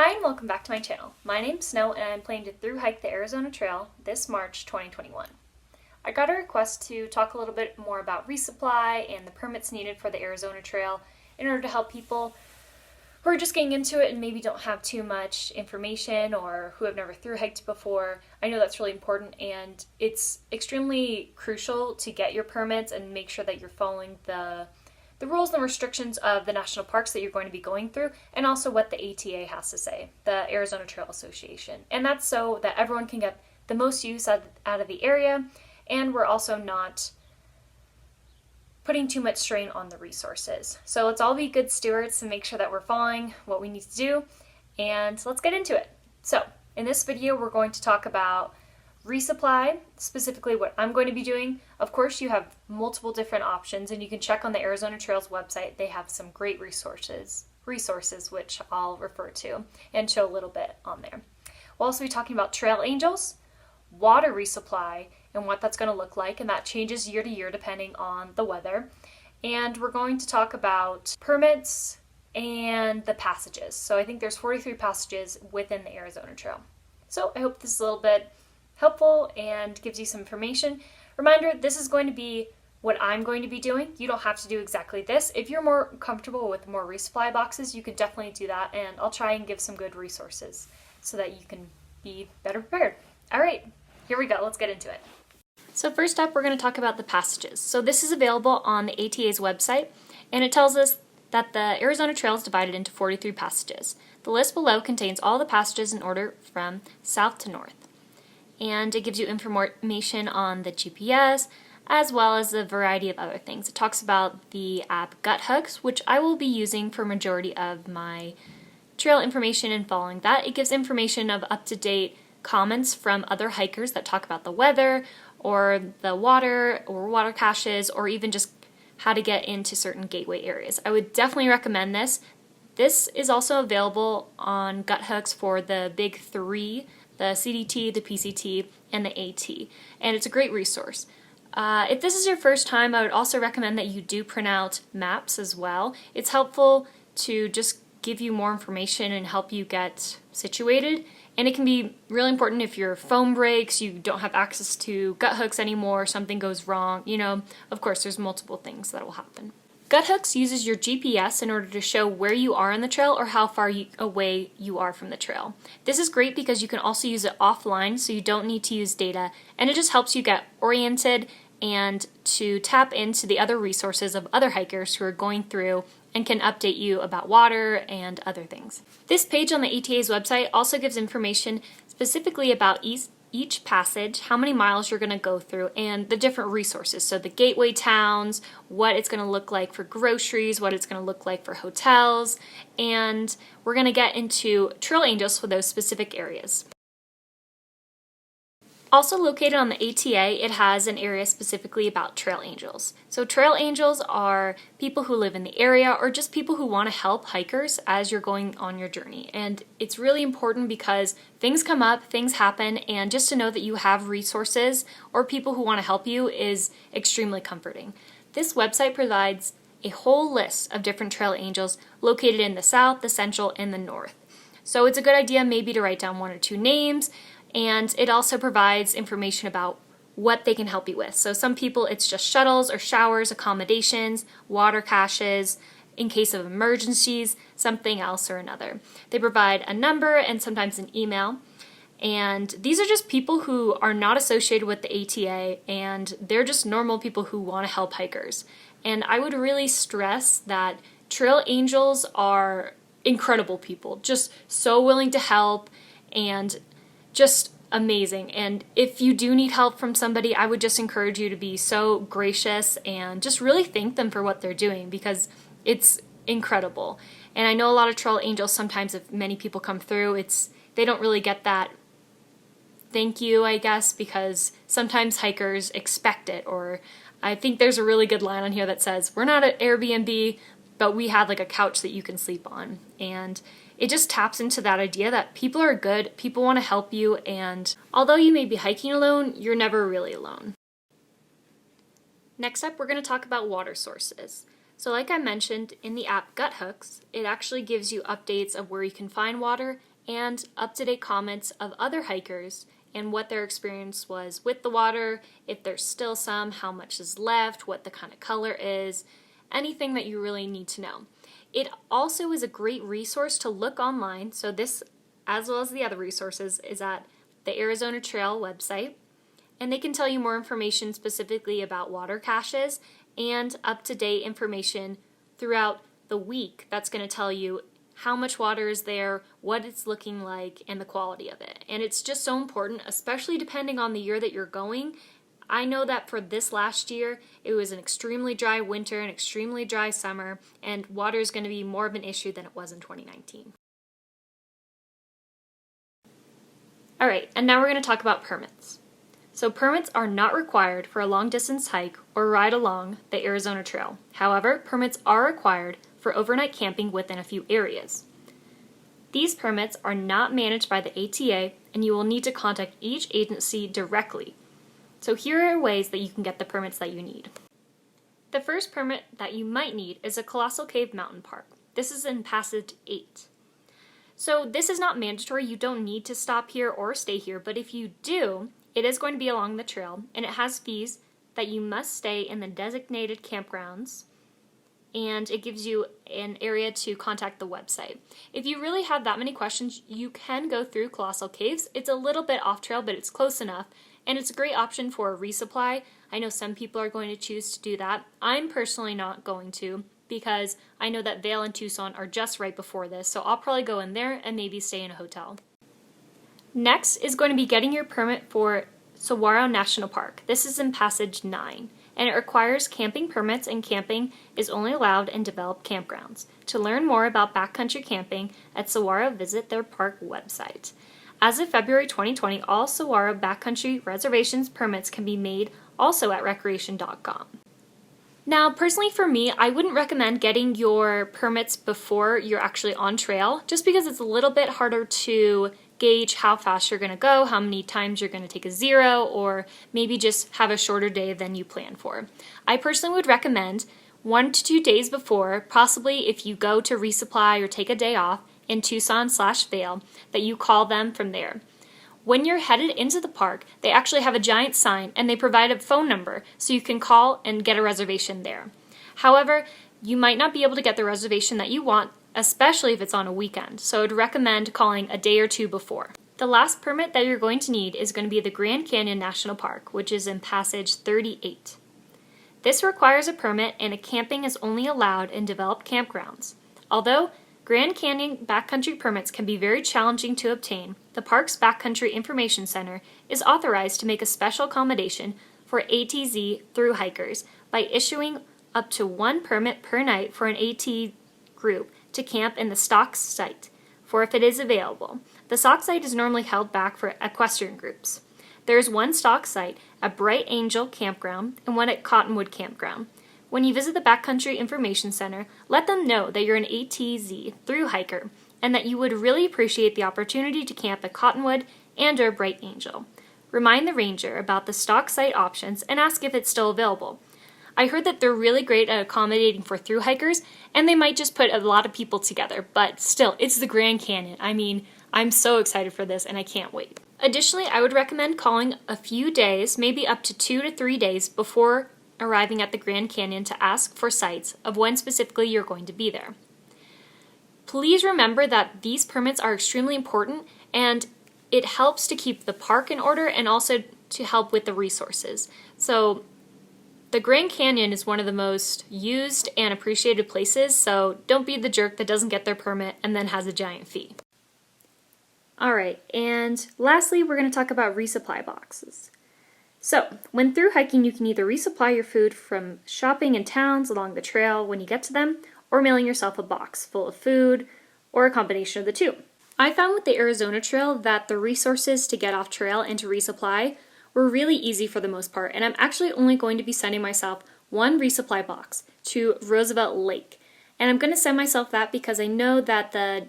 Hi and welcome back to my channel. My name's Snow and I'm planning to thru hike the Arizona Trail this March 2021. I got a request to talk a little bit more about resupply and the permits needed for the Arizona Trail in order to help people who are just getting into it and maybe don't have too much information or who have never thru hiked before. I know that's really important and it's extremely crucial to get your permits and make sure that you're following the rules and restrictions of the national parks that you're going to be going through, and also what the ATA has to say, the Arizona Trail Association. And that's so that everyone can get the most use out of the area, and we're also not putting too much strain on the resources. So let's all be good stewards and make sure that we're following what we need to do, and let's get into it. So in this video, we're going to talk about resupply, specifically what I'm going to be doing. Of course, you have multiple different options and you can check on the Arizona Trails website. They have some great resources which I'll refer to and show a little bit on there. We'll also be talking about trail angels, water resupply, and what that's going to look like, and that changes year to year depending on the weather. And we're going to talk about permits and the passages. So I think there's 43 passages within the Arizona Trail. So I hope this is a little bit helpful and gives you some information. Reminder, this is going to be what I'm going to be doing. You don't have to do exactly this. If you're more comfortable with more resupply boxes, you can definitely do that, and I'll try and give some good resources so that you can be better prepared. All right, here we go. Let's get into it. So first up, we're going to talk about the passages. So this is available on the ATA's website, and it tells us that the Arizona Trail is divided into 43 passages. The list below contains all the passages in order from south to north. And it gives you information on the GPS, as well as a variety of other things. It talks about the app Guthooks, which I will be using for majority of my trail information and following that. It gives information of up-to-date comments from other hikers that talk about the weather, or the water, or water caches, or even just how to get into certain gateway areas. I would definitely recommend this. This is also available on Guthooks for the big three: the CDT, the PCT, and the AT. And it's a great resource. If this is your first time, I would also recommend that you do print out maps as well. It's helpful to just give you more information and help you get situated. And it can be really important if your phone breaks, you don't have access to Guthooks anymore, something goes wrong. Of course, there's multiple things that will happen. Guthooks uses your GPS in order to show where you are on the trail or how far away you are from the trail. This is great because you can also use it offline, so you don't need to use data, and it just helps you get oriented and to tap into the other resources of other hikers who are going through and can update you about water and other things. This page on the ATA's website also gives information specifically about each passage, how many miles you're going to go through, and the different resources. So the gateway towns, what it's going to look like for groceries, what it's going to look like for hotels, and we're going to get into trail angels for those specific areas. Also located on the ATA, it has an area specifically about trail angels. So trail angels are people who live in the area or just people who want to help hikers as you're going on your journey. And it's really important because things come up, things happen, and just to know that you have resources or people who want to help you is extremely comforting. This website provides a whole list of different trail angels located in the south, the central, and the north. So it's a good idea maybe to write down one or two names. And it also provides information about what they can help you with. So some people it's just shuttles or showers, accommodations, water caches, in case of emergencies, something else or another. They provide a number and sometimes an email. And these are just people who are not associated with the ATA, and they're just normal people who want to help hikers. And I would really stress that trail angels are incredible people, just so willing to help and just amazing. And if you do need help from somebody, I would just encourage you to be so gracious and just really thank them for what they're doing, because it's incredible. And I know a lot of trail angels, sometimes if many people come through, they don't really get that thank you, I guess, because sometimes hikers expect it. Or I think there's a really good line on here that says, we're not at Airbnb, but we have like a couch that you can sleep on. And it just taps into that idea that people are good, people want to help you, and although you may be hiking alone, you're never really alone. Next up, we're going to talk about water sources. So like I mentioned, in the app Gut Hooks, it actually gives you updates of where you can find water and up-to-date comments of other hikers and what their experience was with the water, if there's still some, how much is left, what the kind of color is, anything that you really need to know. It also is a great resource to look online, so this, as well as the other resources, is at the Arizona Trail website, and they can tell you more information specifically about water caches and up-to-date information throughout the week that's going to tell you how much water is there, what it's looking like, and the quality of it. And it's just so important, especially depending on the year that you're going. I know that for this last year, it was an extremely dry winter, an extremely dry summer, and water is going to be more of an issue than it was in 2019. Alright, and now we're going to talk about permits. So permits are not required for a long-distance hike or ride along the Arizona Trail. However, permits are required for overnight camping within a few areas. These permits are not managed by the ATA, and you will need to contact each agency directly. So here are ways that you can get the permits that you need. The first permit that you might need is a Colossal Cave Mountain Park. This is in Passage 8. So this is not mandatory, you don't need to stop here or stay here, but if you do, it is going to be along the trail, and it has fees that you must stay in the designated campgrounds, and it gives you an area to contact the website. If you really have that many questions, you can go through Colossal Caves. It's a little bit off trail, but it's close enough, and it's a great option for a resupply. I know some people are going to choose to do that. I'm personally not going to, because I know that Vail and Tucson are just right before this, so I'll probably go in there and maybe stay in a hotel. Next is going to be getting your permit for Saguaro National Park. This is in Passage 9, and it requires camping permits, and camping is only allowed in developed campgrounds. To learn more about backcountry camping at Saguaro, visit their park website. As of February 2020, all Saguaro backcountry reservations permits can be made also at recreation.com. Now, personally for me, I wouldn't recommend getting your permits before you're actually on trail, just because it's a little bit harder to gauge how fast you're going to go, how many times you're going to take a zero, or maybe just have a shorter day than you plan for. I personally would recommend 1 to 2 days before, possibly if you go to resupply or take a day off in Tucson/Vail, that you call them from there. When you're headed into the park, they actually have a giant sign and they provide a phone number so you can call and get a reservation there. However, you might not be able to get the reservation that you want, especially if it's on a weekend, so I'd recommend calling a day or two before. The last permit that you're going to need is going to be the Grand Canyon National Park, which is in Passage 38. This requires a permit, and camping is only allowed in developed campgrounds. Although Grand Canyon backcountry permits can be very challenging to obtain, the park's Backcountry Information Center is authorized to make a special accommodation for ATZ thru hikers by issuing up to 1 permit per night for an AT group to camp in the stock site, for if it is available. The stock site is normally held back for equestrian groups. There is 1 stock site at Bright Angel Campground and 1 at Cottonwood Campground. When you visit the Backcountry Information Center, let them know that you're an ATZ thru hiker and that you would really appreciate the opportunity to camp at Cottonwood and or Bright Angel. Remind the ranger about the stock site options and ask if it's still available. I heard that they're really great at accommodating for thru hikers, and they might just put a lot of people together, but still, it's the Grand Canyon. I mean, I'm so excited for this and I can't wait. Additionally, I would recommend calling a few days, maybe up to 2 to 3 days before arriving at the Grand Canyon to ask for sites of when specifically you're going to be there. Please remember that these permits are extremely important, and it helps to keep the park in order and also to help with the resources. So the Grand Canyon is one of the most used and appreciated places, so don't be the jerk that doesn't get their permit and then has a giant fee. Alright, and lastly we're going to talk about resupply boxes. So, when thru hiking, you can either resupply your food from shopping in towns along the trail when you get to them, or mailing yourself a box full of food, or a combination of the two. I found with the Arizona Trail that the resources to get off trail and to resupply were really easy for the most part, and I'm actually only going to be sending myself 1 resupply box to Roosevelt Lake. And I'm going to send myself that because I know that the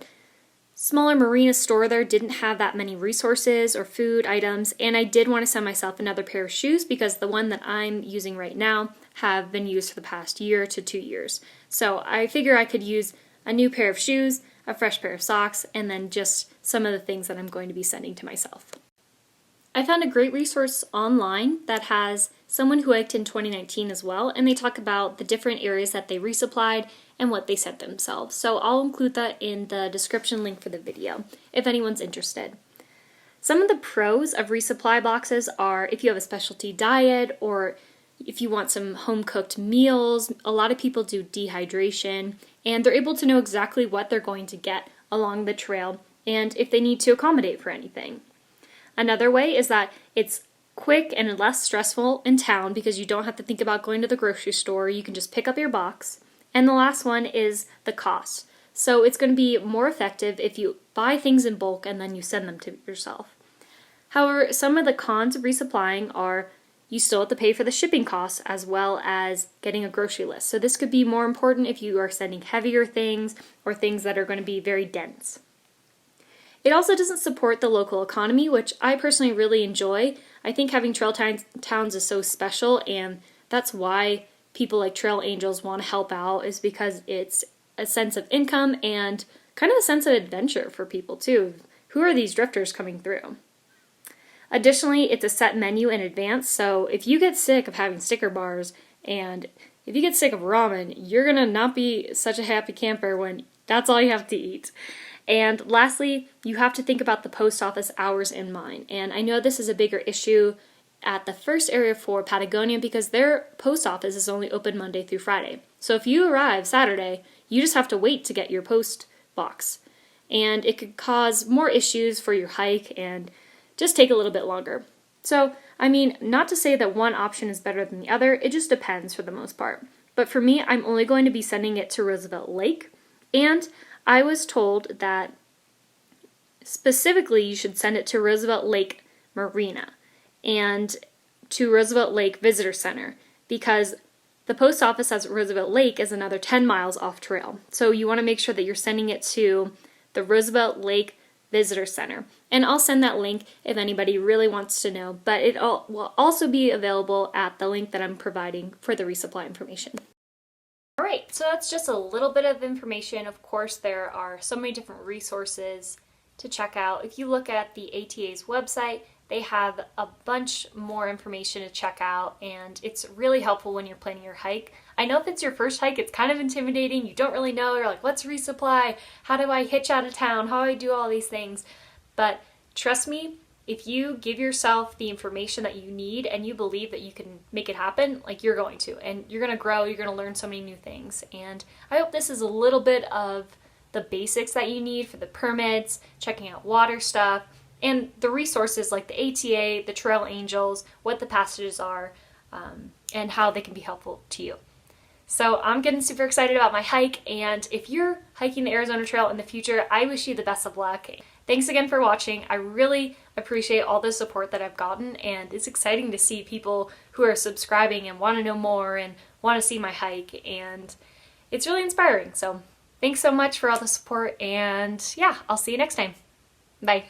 smaller marina store there didn't have that many resources or food items, and I did want to send myself another pair of shoes because the one that I'm using right now have been used for the past year to 2 years. So I figure I could use a new pair of shoes, a fresh pair of socks, and then just some of the things that I'm going to be sending to myself. I found a great resource online that has someone who hiked in 2019 as well, and they talk about the different areas that they resupplied and what they sent themselves. So I'll include that in the description link for the video if anyone's interested. Some of the pros of resupply boxes are if you have a specialty diet or if you want some home-cooked meals. A lot of people do dehydration, and they're able to know exactly what they're going to get along the trail and if they need to accommodate for anything. Another way is that it's quick and less stressful in town because you don't have to think about going to the grocery store. You can just pick up your box. And the last one is the cost. So it's going to be more effective if you buy things in bulk and then you send them to yourself. However, some of the cons of resupplying are you still have to pay for the shipping costs as well as getting a grocery list. So this could be more important if you are sending heavier things or things that are going to be very dense. It also doesn't support the local economy, which I personally really enjoy. I think having trail towns is so special, and that's why people like Trail Angels want to help out, is because it's a sense of income and kind of a sense of adventure for people too. Who are these drifters coming through? Additionally, it's a set menu in advance, so if you get sick of having sticker bars and if you get sick of ramen, you're gonna not be such a happy camper when that's all you have to eat. And lastly, you have to think about the post office hours in mind. And I know this is a bigger issue at the first area for Patagonia because their post office is only open Monday through Friday. So if you arrive Saturday, you just have to wait to get your post box. And it could cause more issues for your hike and just take a little bit longer. So, I mean, not to say that one option is better than the other, it just depends for the most part. But for me, I'm only going to be sending it to Roosevelt Lake, and I was told that specifically you should send it to Roosevelt Lake Marina and to Roosevelt Lake Visitor Center because the post office at Roosevelt Lake is another 10 miles off trail. So you want to make sure that you're sending it to the Roosevelt Lake Visitor Center. And I'll send that link if anybody really wants to know, but it will also be available at the link that I'm providing for the resupply information. Alright, so that's just a little bit of information. Of course, there are so many different resources to check out. If you look at the ATA's website, they have a bunch more information to check out, and it's really helpful when you're planning your hike. I know if it's your first hike, it's kind of intimidating. You don't really know. You're like, what's resupply? How do I hitch out of town? How do I do all these things? But trust me, if you give yourself the information that you need and you believe that you can make it happen, like you're going to. And you're going to grow, you're going to learn so many new things. And I hope this is a little bit of the basics that you need for the permits, checking out water stuff, and the resources like the ATA, the Trail Angels, what the passages are, and how they can be helpful to you. So I'm getting super excited about my hike, and if you're hiking the Arizona Trail in the future, I wish you the best of luck. Thanks again for watching. I really appreciate all the support that I've gotten, and it's exciting to see people who are subscribing and want to know more and want to see my hike, and it's really inspiring. So thanks so much for all the support, and yeah, I'll see you next time. Bye.